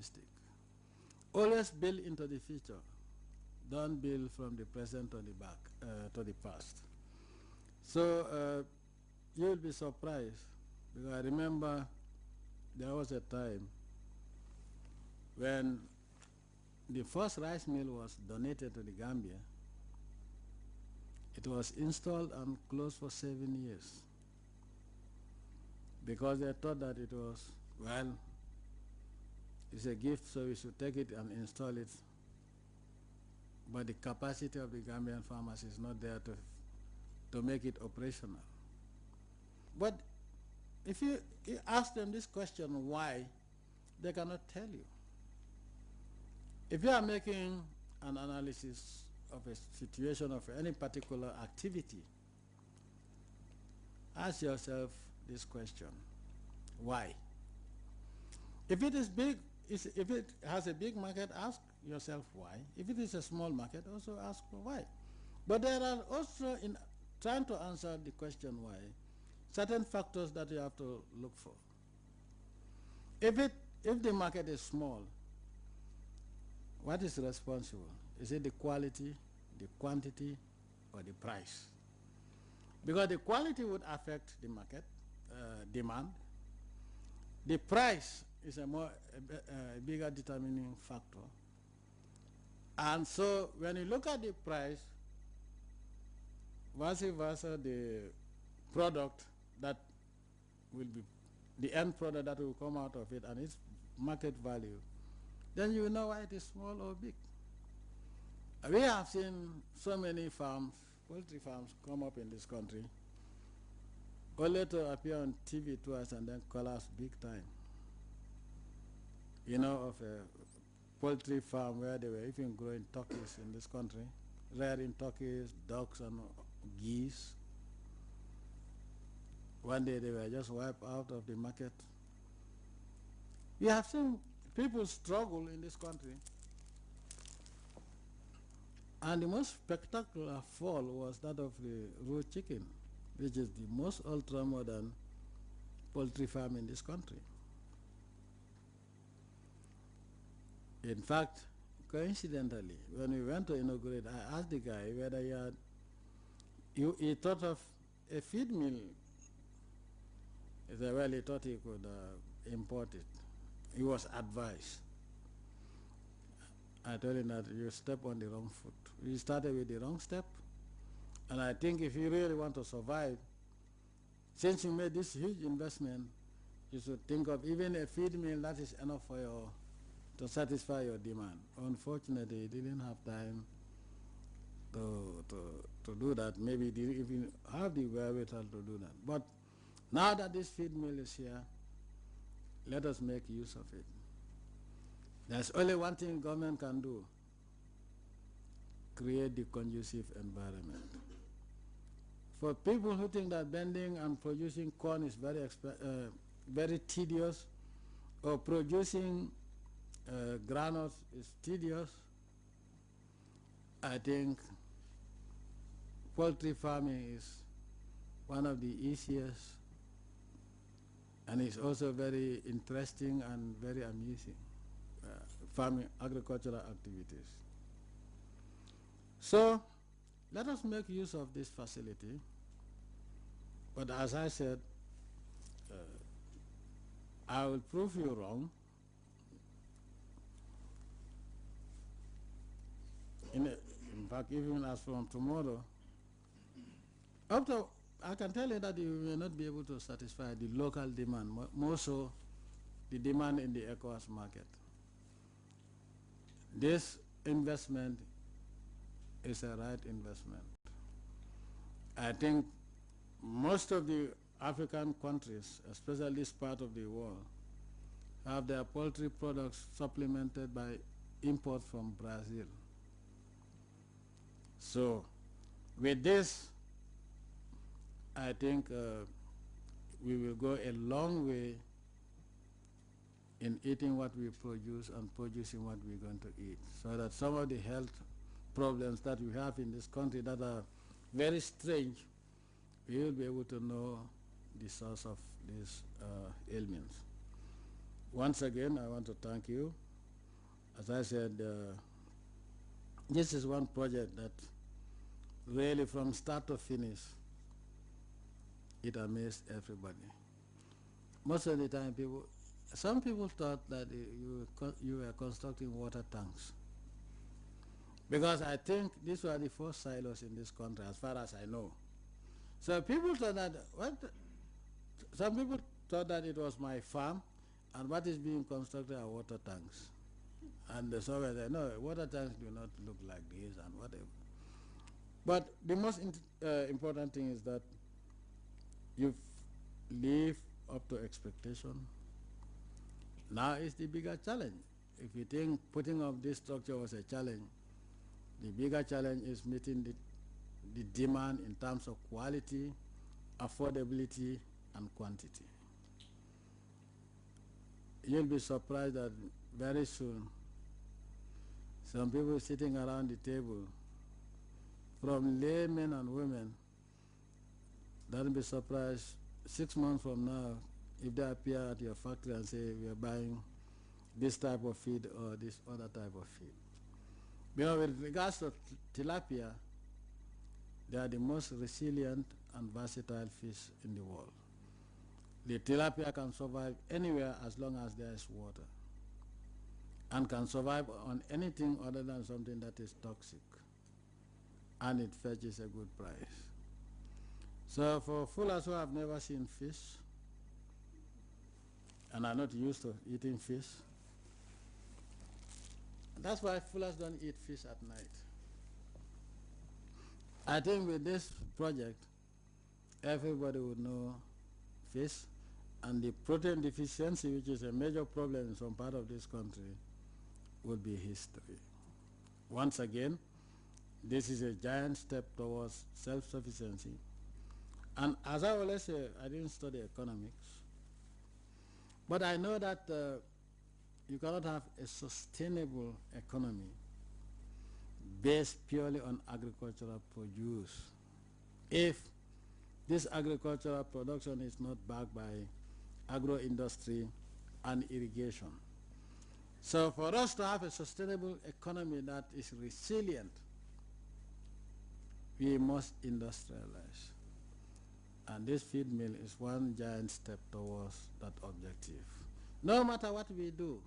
optimistic. Always build into the future. Don't build from the present to the back, to the past. So you will be surprised, because I remember there was a time when the first rice mill was donated to the Gambia. It was installed and closed for 7 years because they thought that it was, well, it's a gift, so we should take it and install it. But the capacity of the Gambian farmers is not there to make it operational. But if you ask them this question, why, they cannot tell you. If you are making an analysis of a situation of any particular activity, ask yourself this question: why? If it is big, if it has a big market, ask yourself why. If it is a small market, also ask why. But there are also, in trying to answer the question why, certain factors that you have to look for. If the market is small, what is responsible? Is it the quality, the quantity, or the price? Because the quality would affect the market demand. The price is a bigger determining factor. And so when you look at the price, vice versa, the product that will be, the end product that will come out of it and its market value, then you will know why it is small or big. We have seen so many farms, poultry farms, come up in this country, only to appear on TV twice and then collapse big time. You know of a poultry farm where they were even growing turkeys in this country, rearing turkeys, ducks, and geese. One day they were just wiped out of the market. We have seen people struggle in this country. And the most spectacular fall was that of the raw chicken, which is the most ultra-modern poultry farm in this country. In fact, coincidentally, when we went to inaugurate, I asked the guy whether he thought of a feed mill. He said, well, he thought he could import it. He was advised. I told him that you step on the wrong foot. You started with the wrong step. And I think if you really want to survive, since you made this huge investment, you should think of even a feed mill that is enough for to satisfy your demand. Unfortunately, he didn't have time to do that. Maybe he didn't even have the wherewithal to do that. But now that this feed mill is here, let us make use of it. There's only one thing government can do: create the conducive environment. For people who think that bending and producing corn is very tedious, or producing granules is tedious, I think poultry farming is one of the easiest, and it's also very interesting and very amusing farming, agricultural activities. So let us make use of this facility. But as I said, I will prove you wrong. In fact, even as from tomorrow, I can tell you that you may not be able to satisfy the local demand, more so the demand in the ECOWAS market. This investment is a right investment. I think most of the African countries, especially this part of the world, have their poultry products supplemented by imports from Brazil. So with this, I think we will go a long way in eating what we produce and producing what we're going to eat, so that some of the health problems that we have in this country that are very strange, we will be able to know the source of these ailments. Once again, I want to thank you as I said, this is one project that really from start to finish, it amazed everybody. Most of the time some people thought that you were constructing water tanks. Because I think these were the first silos in this country, as far as I know. So people thought that, some people thought that it was my farm, and what is being constructed are water tanks. And the Soviets said, no, water tanks do not look like this and whatever. But the most important thing is that you've lived up to expectation. Now is the bigger challenge. If you think putting up this structure was a challenge, the bigger challenge is meeting the demand in terms of quality, affordability, and quantity. You'll be surprised that very soon, some people sitting around the table, from laymen and women, they'll be surprised 6 months from now if they appear at your factory and say, we are buying this type of feed or this other type of feed. Because with regards to tilapia, they are the most resilient and versatile fish in the world. The tilapia can survive anywhere as long as there is water, and can survive on anything other than something that is toxic, and it fetches a good price. So for fullers who have never seen fish and are not used to eating fish, that's why fullers don't eat fish at night. I think with this project, everybody would know fish, and the protein deficiency, which is a major problem in some part of this country, would be history. Once again, this is a giant step towards self-sufficiency. And as I always say, I didn't study economics, but I know that you cannot have a sustainable economy based purely on agricultural produce if this agricultural production is not backed by agro-industry and irrigation. So for us to have a sustainable economy that is resilient, we must industrialize. And this feed mill is one giant step towards that objective. No matter what we do,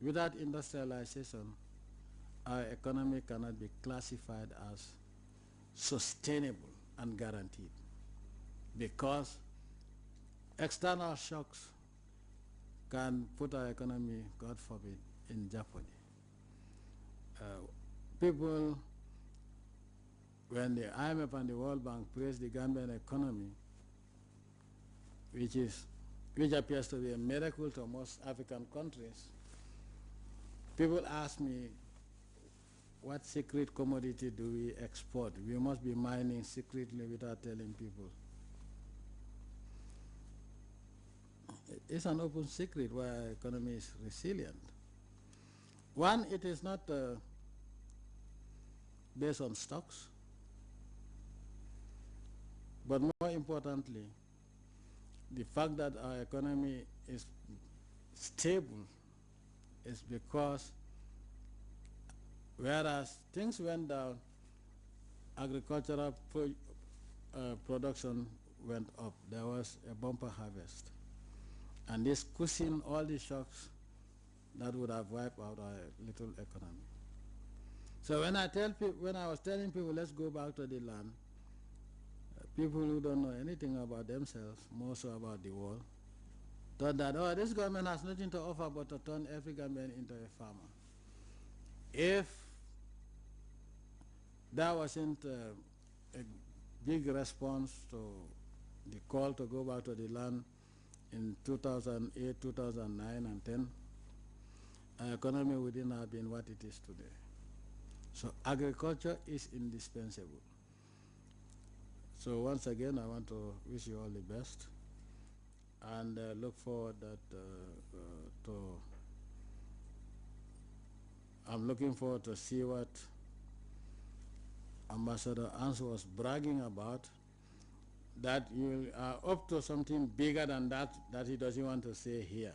without industrialization, our economy cannot be classified as sustainable and guaranteed, because external shocks can put our economy, God forbid, in jeopardy. People, when the IMF and the World Bank praise the Gambian economy, which appears to be a miracle to most African countries, people ask me, what secret commodity do we export? We must be mining secretly without telling people. It's an open secret why our economy is resilient. One, it is not based on stocks, but more importantly, the fact that our economy is stable is because whereas things went down, agricultural production went up. There was a bumper harvest. And this cushioned all the shocks that would have wiped out our little economy. So when I was telling people, let's go back to the land, people who don't know anything about themselves, more so about the world, thought that, oh, this government has nothing to offer but to turn every Gambian into a farmer. If there wasn't a big response to the call to go back to the land in 2008, 2009, and 10, our economy wouldn't have been what it is today. So agriculture is indispensable. So once again, I want to wish you all the best, and look forward I'm looking forward to see what Ambassador Ans was bragging about, that you are up to something bigger than that he doesn't want to say here.